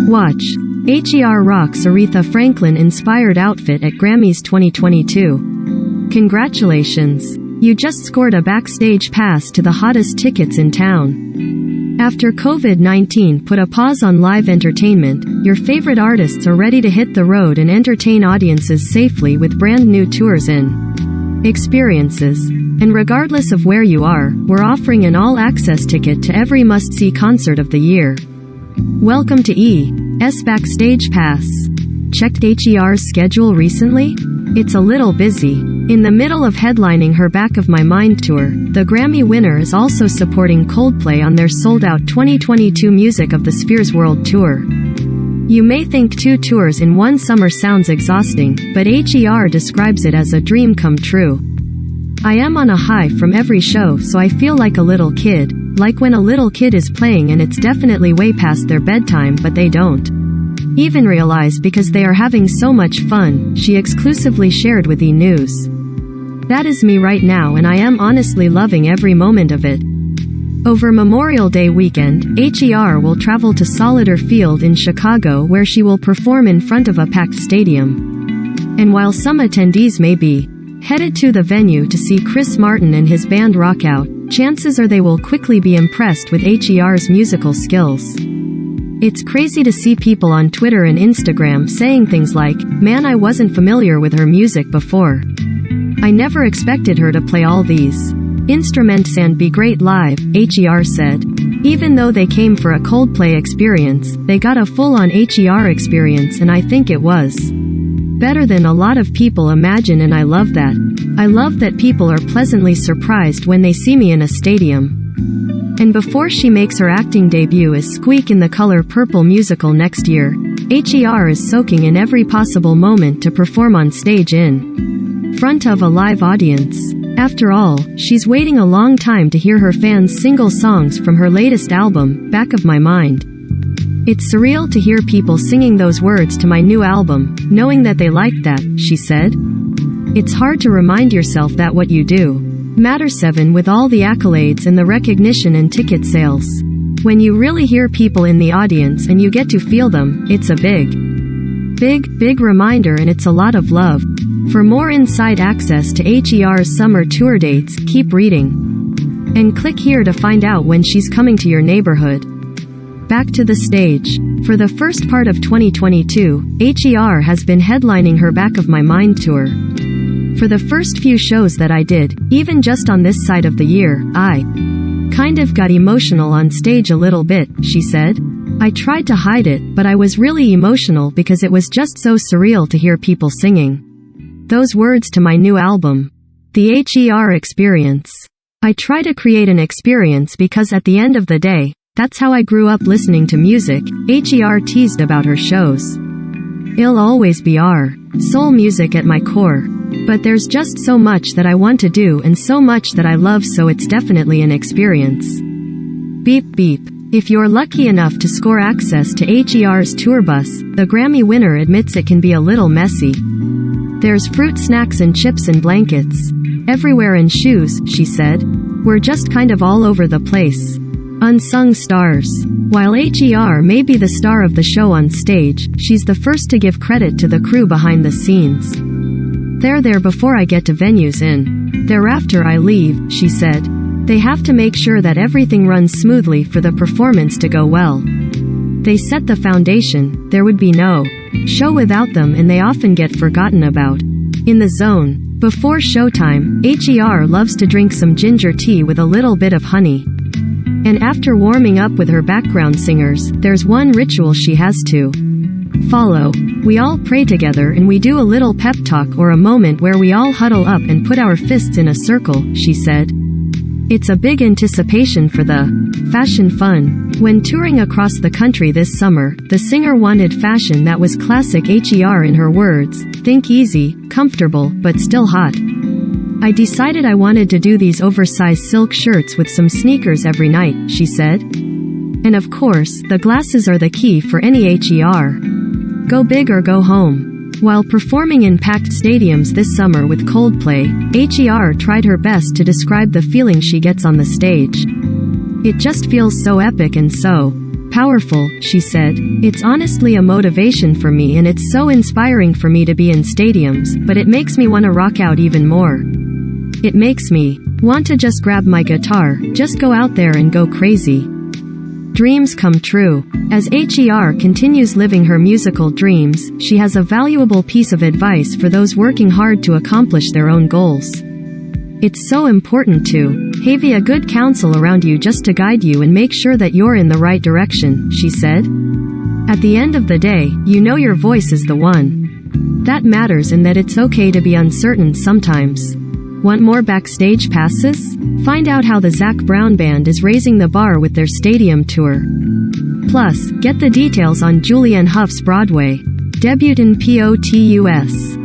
Watch. H.E.R. rocks Aretha Franklin-inspired outfit at Grammys 2022. Congratulations. You just scored a backstage pass to the hottest tickets in town. After COVID-19 put a pause on live entertainment, your favorite artists are ready to hit the road and entertain audiences safely with brand new tours and experiences. And regardless of where you are, we're offering an all-access ticket to every must-see concert of the year. Welcome to E.'s Backstage Pass. Checked H.E.R.'s schedule recently? It's a little busy. In the middle of headlining her Back of My Mind tour, the Grammy winner is also supporting Coldplay on their sold-out 2022 Music of the Spheres World Tour. You may think 2 tours in one summer sounds exhausting, but H.E.R. describes it as a dream come true. I am on a high from every show, so I feel like a little kid. Like when a little kid is playing and it's definitely way past their bedtime but they don't even realize because they are having so much fun, she exclusively shared with E! News. That is me right now and I am honestly loving every moment of it. Over Memorial Day weekend, H.E.R. will travel to Soldier Field in Chicago where she will perform in front of a packed stadium. And while some attendees may be headed to the venue to see Chris Martin and his band rock out, chances are they will quickly be impressed with H.E.R.'s musical skills. It's crazy to see people on Twitter and Instagram saying things like, "Man, I wasn't familiar with her music before. I never expected her to play all these instruments and be great live," H.E.R. said. Even though they came for a Coldplay experience, they got a full-on H.E.R. experience and I think it was better than a lot of people imagine and I love that. I love that people are pleasantly surprised when they see me in a stadium. And before she makes her acting debut as Squeak in the Color Purple musical next year, H.E.R. is soaking in every possible moment to perform on stage in front of a live audience. After all, she's waiting a long time to hear her fans single songs from her latest album, Back of My Mind. It's surreal to hear people singing those words to my new album, knowing that they liked that, she said. It's hard to remind yourself that what you do matters 7 with all the accolades and the recognition and ticket sales. When you really hear people in the audience and you get to feel them, it's a big reminder and it's a lot of love. For more inside access to H.E.R.'s summer tour dates, keep reading. And click here to find out when she's coming to your neighborhood. Back to the stage. For the first part of 2022, H.E.R. has been headlining her Back of My Mind tour. For the first few shows that I did, even just on this side of the year, I kind of got emotional on stage a little bit, she said. I tried to hide it, but I was really emotional because it was just so surreal to hear people singing those words to my new album. The H.E.R. experience. I try to create an experience because at the end of the day, that's how I grew up listening to music, H.E.R. teased about her shows. It'll always be soul music at my core. But there's just so much that I want to do and so much that I love, so it's definitely an experience. Beep beep. If you're lucky enough to score access to H.E.R.'s tour bus, the Grammy winner admits it can be a little messy. There's fruit snacks and chips and blankets everywhere and shoes, she said. We're just kind of all over the place. Unsung stars. While H.E.R. may be the star of the show on stage, she's the first to give credit to the crew behind the scenes. They're there before I get to venues and thereafter I leave, she said. They have to make sure that everything runs smoothly for the performance to go well. They set the foundation, there would be no show without them and they often get forgotten about. In the zone. Before showtime, H.E.R. loves to drink some ginger tea with a little bit of honey. And after warming up with her background singers, there's one ritual she has to follow. We all pray together and we do a little pep talk or a moment where we all huddle up and put our fists in a circle, she said. It's a big anticipation for the fashion fun. When touring across the country this summer, the singer wanted fashion that was classic H.E.R. in her words, think easy, comfortable, but still hot. I decided I wanted to do these oversized silk shirts with some sneakers every night, she said. And of course, the glasses are the key for any H.E.R. Go big or go home. While performing in packed stadiums this summer with Coldplay, H.E.R. tried her best to describe the feeling she gets on the stage. It just feels so epic and so Powerful, she said. It's honestly a motivation for me and it's so inspiring for me to be in stadiums, but it makes me want to rock out even more. It makes me want to just grab my guitar, just go out there and go crazy. Dreams come true. As H.E.R. continues living her musical dreams, she has a valuable piece of advice for those working hard to accomplish their own goals. It's so important to have a good counsel around you just to guide you and make sure that you're in the right direction, she said. At the end of the day, you know your voice is the one that matters and that it's okay to be uncertain sometimes. Want more backstage passes? Find out how the Zac Brown Band is raising the bar with their stadium tour. Plus, get the details on Julianne Hough's Broadway debut in POTUS.